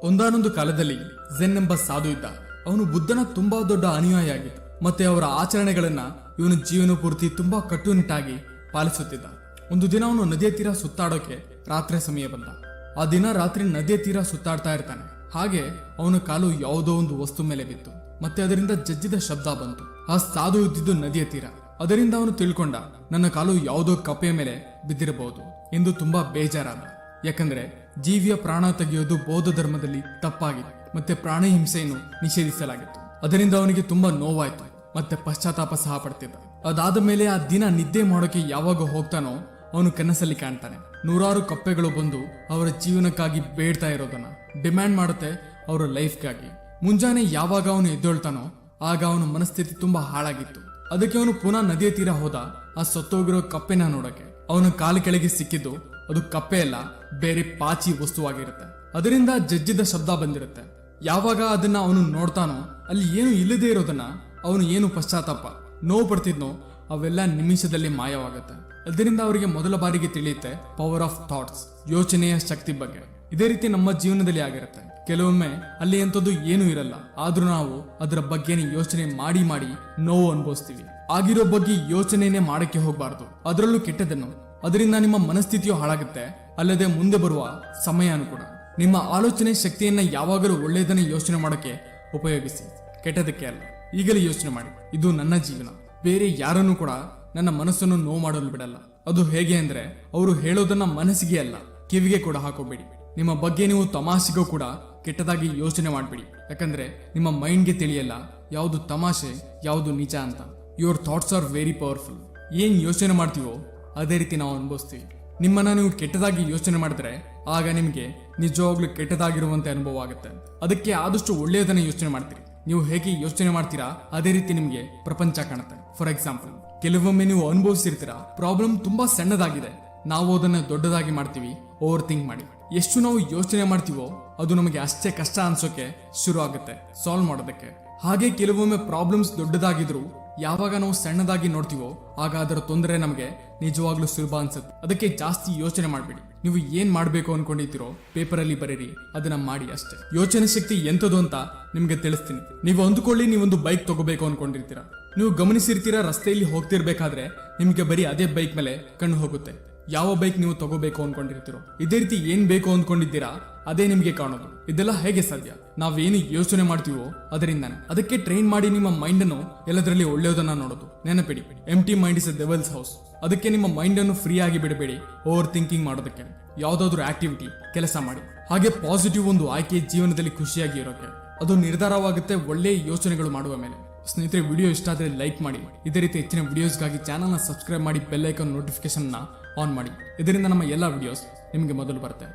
ಒಂದಾನೊಂದು ಕಾಲದಲ್ಲಿ ಝೆನ್ ಎಂಬ ಸಾಧು ಇದ್ದ. ಅವನು ಬುದ್ಧನ ತುಂಬಾ ದೊಡ್ಡ ಅನುಯಾಯಿ ಆಗಿದ್ದ. ಮತ್ತೆ ಅವರ ಆಚರಣೆಗಳನ್ನ ಇವನು ಜೀವನ ಪೂರ್ತಿ ತುಂಬಾ ಕಟ್ಟುನಿಟ್ಟಾಗಿ ಪಾಲಿಸುತ್ತಿದ್ದ. ಒಂದು ದಿನ ಅವನು ನದಿಯ ತೀರ ಸುತ್ತಾಡೋಕೆ ರಾತ್ರಿ ಸಮಯ ಬಂದ. ಆ ದಿನ ರಾತ್ರಿ ನದಿಯ ತೀರ ಸುತ್ತಾಡ್ತಾ ಇರ್ತಾನೆ. ಹಾಗೆ ಅವನ ಕಾಲು ಯಾವುದೋ ಒಂದು ವಸ್ತು ಮೇಲೆ ಬಿತ್ತು. ಮತ್ತೆ ಅದರಿಂದ ಜಜ್ಜಿದ ಶಬ್ದ ಬಂತು. ಆ ಸಾಧು ಇದ್ದಿದ್ದು ನದಿಯ ತೀರ. ಅದರಿಂದ ಅವನು ತಿಳ್ಕೊಂಡ, ನನ್ನ ಕಾಲು ಯಾವುದೋ ಕಪ್ಪೆಯ ಮೇಲೆ ಬಿದ್ದಿರಬಹುದು ಎಂದು ತುಂಬಾ ಬೇಜಾರಾದ. ಯಾಕಂದ್ರೆ ಜೀವಿಯ ಪ್ರಾಣ ತೆಗೆಯೋದು ಬೌದ್ಧ ಧರ್ಮದಲ್ಲಿ ತಪ್ಪಾಗಿದೆ. ಮತ್ತೆ ಪ್ರಾಣ ಹಿಂಸೆಯನ್ನು ನಿಷೇಧಿಸಲಾಗಿತ್ತು. ಅದರಿಂದ ಅವನಿಗೆ ತುಂಬಾ ನೋವಾಯ್ತು. ಮತ್ತೆ ಪಶ್ಚಾತ್ತಾಪ ಸಹ ಪಡ್ತಿದ್ದ. ಅದಾದ ಮೇಲೆ ಆ ದಿನ ನಿದ್ದೆ ಮಾಡೋಕೆ ಯಾವಾಗ ಹೋಗ್ತಾನೋ ಅವನು ಕನಸಲ್ಲಿ ಕಾಣ್ತಾನೆ. ನೂರಾರು ಕಪ್ಪೆಗಳು ಬಂದು ಅವರ ಜೀವನಕ್ಕಾಗಿ ಬೇಡ್ತಾ ಇರೋದನ್ನ ಡಿಮ್ಯಾಂಡ್ ಮಾಡುತ್ತೆ, ಅವರ ಲೈಫ್ಗಾಗಿ. ಮುಂಜಾನೆ ಯಾವಾಗ ಅವನು ಎದ್ದೇಳ್ತಾನೋ ಆಗ ಅವನ ಮನಸ್ಥಿತಿ ತುಂಬಾ ಹಾಳಾಗಿತ್ತು. ಅದಕ್ಕೆ ಅವನು ಪುನಃ ನದಿಯ ತೀರ ಹೋದ. ಆ ಸತ್ತೋಗಿರೋ ಕಪ್ಪೆನ ನೋಡಕ್ಕೆ ಅವನ ಕಾಲು ಕೆಳಗೆ ಸಿಕ್ಕಿದ್ದು ಅದು ಕಪ್ಪೆ ಅಲ್ಲ, ಬೇರೆ ಪಾಚಿ ವಸ್ತುವಾಗಿರುತ್ತೆ. ಅದರಿಂದ ಜಜ್ಜಿದ ಶಬ್ದ ಬಂದಿರುತ್ತೆ. ಯಾವಾಗ ಅದನ್ನ ಅವನು ನೋಡ್ತಾನೋ ಅಲ್ಲಿ ಏನು ಇಲ್ಲದೆ ಇರೋದನ್ನ ಅವನು ಏನು ಪಶ್ಚಾತ್ತಾಪ ನೋವು ಪಡ್ತಿದ್ನೋ ಅವೆಲ್ಲ ನಿಮಿಷದಲ್ಲಿ ಮಾಯವಾಗುತ್ತೆ. ಅದರಿಂದ ಅವರಿಗೆ ಮೊದಲ ಬಾರಿಗೆ ತಿಳಿಯುತ್ತೆ ಪವರ್ ಆಫ್ ಥಾಟ್ಸ್, ಯೋಚನೆಯ ಶಕ್ತಿ ಬಗ್ಗೆ. ಇದೇ ರೀತಿ ನಮ್ಮ ಜೀವನದಲ್ಲಿ ಆಗಿರುತ್ತೆ. ಕೆಲವೊಮ್ಮೆ ಅಲ್ಲಿ ಎಂಥದ್ದು ಏನೂ ಇರಲ್ಲ, ಆದ್ರೂ ನಾವು ಅದರ ಬಗ್ಗೆನೇ ಯೋಚನೆ ಮಾಡಿ ಮಾಡಿ ನೋವು ಅನುಭವಿಸ್ತೀವಿ. ಆಗಿರೋ ಬಗ್ಗೆ ಯೋಚನೆನೇ ಮಾಡಕ್ಕೆ ಹೋಗ್ಬಾರ್ದು, ಅದರಲ್ಲೂ ಕೆಟ್ಟದನ್ನು. ಅದರಿಂದ ನಿಮ್ಮ ಮನಸ್ಥಿತಿಯು ಹಾಳಾಗುತ್ತೆ, ಅಲ್ಲದೆ ಮುಂದೆ ಬರುವ ಸಮಯನೂ ಕೂಡ. ನಿಮ್ಮ ಆಲೋಚನೆ ಶಕ್ತಿಯನ್ನ ಯಾವಾಗಲೂ ಒಳ್ಳೆಯದನ್ನ ಯೋಚನೆ ಮಾಡೋಕೆ ಉಪಯೋಗಿಸಿ, ಕೆಟ್ಟದಕ್ಕೆ ಅಲ್ಲ. ಈಗಲೇ ಯೋಚನೆ ಮಾಡಿ, ಇದು ನನ್ನ ಜೀವನ, ಬೇರೆ ಯಾರನ್ನೂ ಕೂಡ ನನ್ನ ಮನಸ್ಸನ್ನು ನೋವು ಮಾಡಲು ಬಿಡಲ್ಲ. ಅದು ಹೇಗೆ ಅಂದ್ರೆ ಅವರು ಹೇಳೋದನ್ನ ಮನಸ್ಸಿಗೆ ಅಲ್ಲ, ಕಿವಿಗೆ ಕೂಡ ಹಾಕೋಬೇಡಿ. ನಿಮ್ಮ ಬಗ್ಗೆ ನೀವು ತಮಾಷೆಗೂ ಕೂಡ ಕೆಟ್ಟದಾಗಿ ಯೋಚನೆ ಮಾಡ್ಬೇಡಿ. ಯಾಕಂದ್ರೆ ನಿಮ್ಮ ಮೈಂಡ್ಗೆ ತಿಳಿಯಲ್ಲ ಯಾವುದು ತಮಾಷೆ ಯಾವುದು ನಿಜ ಅಂತ. Your thoughts are very powerful. ಏನ್ ಯೋಚನೆ ಮಾಡ್ತೀವೋ ಅದೇ ರೀತಿ ನಾವು ಅನುಭವಿಸ್ತೀವಿ. ನಿಮ್ಮನ್ನ ನೀವು ಕೆಟ್ಟದಾಗಿ ಯೋಚನೆ ಮಾಡಿದ್ರೆ ಆಗ ನಿಮ್ಗೆ ನಿಜವಾಗ್ಲೂ ಕೆಟ್ಟದಾಗಿರುವಂತೆ ಅನುಭವ ಆಗುತ್ತೆ. ಅದಕ್ಕೆ ಆದಷ್ಟು ಒಳ್ಳೆಯದನ್ನ ಯೋಚನೆ ಮಾಡ್ತೀರಿ. ನೀವು ಹೇಗೆ ಯೋಚನೆ ಮಾಡ್ತೀರಾ ಅದೇ ರೀತಿ ನಿಮ್ಗೆ ಪ್ರಪಂಚ ಕಾಣುತ್ತೆ. ಫಾರ್ ಎಕ್ಸಾಂಪಲ್, ಕೆಲವೊಮ್ಮೆ ನೀವು ಅನುಭವಿಸಿರ್ತೀರಾ ಪ್ರಾಬ್ಲಮ್ ತುಂಬಾ ಸಣ್ಣದಾಗಿದೆ, ನಾವು ಅದನ್ನ ದೊಡ್ಡದಾಗಿ ಮಾಡ್ತೀವಿ. ಓವರ್ ಥಿಂಕ್ ಮಾಡಿ. ಎಷ್ಟು ನಾವು ಯೋಚನೆ ಮಾಡ್ತೀವೋ ಅದು ನಮಗೆ ಅಷ್ಟೇ ಕಷ್ಟ ಅನ್ಸೋಕೆ ಶುರು ಆಗುತ್ತೆ ಸಾಲ್ವ್ ಮಾಡೋದಕ್ಕೆ. ಹಾಗೆ ಕೆಲವೊಮ್ಮೆ ಪ್ರಾಬ್ಲಮ್ಸ್ ದೊಡ್ಡದಾಗಿದ್ರು ಯಾವಾಗ ನಾವು ಸಣ್ಣದಾಗಿ ನೋಡ್ತೀವೋ ಆಗ ಅದರ ತೊಂದರೆ ನಮಗೆ ನಿಜವಾಗ್ಲೂ ಸುಲಭ ಅನ್ಸುತ್ತೆ. ಅದಕ್ಕೆ ಜಾಸ್ತಿ ಯೋಚನೆ ಮಾಡಬೇಡಿ. ನೀವು ಏನ್ ಮಾಡ್ಬೇಕು ಅನ್ಕೊಂಡಿರ್ತೀರೋ ಪೇಪರ್ ಅಲ್ಲಿ ಬರೀರಿ, ಅದನ್ನ ಮಾಡಿ ಅಷ್ಟೇ. ಯೋಚನೆ ಶಕ್ತಿ ಎಂತದು ಅಂತ ನಿಮ್ಗೆ ತಿಳಿಸ್ತೀನಿ. ನೀವು ಅಂದುಕೊಳ್ಳಿ, ನೀವೊಂದು ಬೈಕ್ ತಗೋಬೇಕು ಅನ್ಕೊಂಡಿರ್ತೀರಾ. ನೀವು ಗಮನಿಸಿರ್ತೀರಾ, ರಸ್ತೆಯಲ್ಲಿ ಹೋಗ್ತಿರ್ಬೇಕಾದ್ರೆ ನಿಮ್ಗೆ ಬರೀ ಅದೇ ಬೈಕ್ ಮೇಲೆ ಕಣ್ಣು ಹೋಗುತ್ತೆ. ಯಾವ ಬೈಕ್ ನೀವು ತಗೋಬೇಕು ಅನ್ಕೊಂಡಿರ್ತೀರೋ ಇದೇ ರೀತಿ ಏನ್ ಬೇಕು ಅನ್ಕೊಂಡಿದ್ದೀರಾ ಅದೇ ನಿಮ್ಗೆ ಕಾಣೋದು. ಇದೆಲ್ಲ ಹೇಗೆ ಸಾಧ್ಯ? ನಾವೇನು ಯೋಚನೆ ಮಾಡ್ತೀವೋ ಅದರಿಂದಾನೆ. ಅದಕ್ಕೆ ಟ್ರೈನ್ ಮಾಡಿ ನಿಮ್ಮ ಮೈಂಡ್ ಅನ್ನು ಎಲ್ಲದರಲ್ಲಿ ಒಳ್ಳೆಯದನ್ನ ನೋಡೋದು. ನೆನಪಿಡಿ, empty mind is a devil's house. ಅದಕ್ಕೆ ನಿಮ್ಮ ಮೈಂಡ್ ಅನ್ನು ಫ್ರೀ ಆಗಿ ಬಿಡಬೇಡಿ ಓವರ್ ಥಿಂಕಿಂಗ್ ಮಾಡೋದಕ್ಕೆ. ಯಾವ್ದಾದ್ರು ಆಕ್ಟಿವಿಟಿ ಕೆಲಸ ಮಾಡಿ. ಹಾಗೆ ಪಾಸಿಟಿವ್ ಒಂದು ಆಯ್ಕೆ ಜೀವನದಲ್ಲಿ ಖುಷಿಯಾಗಿ ಇರೋಕೆ. ಅದು ನಿರ್ಧಾರವಾಗುತ್ತೆ ಒಳ್ಳೆಯ ಯೋಚನೆಗಳು ಮಾಡುವ ಮೇಲೆ. ಸ್ನೇಹಿತರೆ, ವಿಡಿಯೋ ಇಷ್ಟ ಆದರೆ ಲೈಕ್ ಮಾಡಿ. ಇದೇ ರೀತಿ ಹೆಚ್ಚಿನ ವಿಡಿಯೋಸ್ಗಾಗಿ ಚಾನಲ್ನ ಸಬ್ಸ್ಕ್ರೈಬ್ ಮಾಡಿ, ಬೆಲ್ ಐಕಾನ್ ನೋಟಿಫಿಕೇಶನ್ ಆನ್ ಮಾಡಿ. ಇದರಿಂದ ನಮ್ಮ ಎಲ್ಲ ವಿಡಿಯೋಸ್ ನಿಮಗೆ ಮೊದಲು ಬರುತ್ತೆ.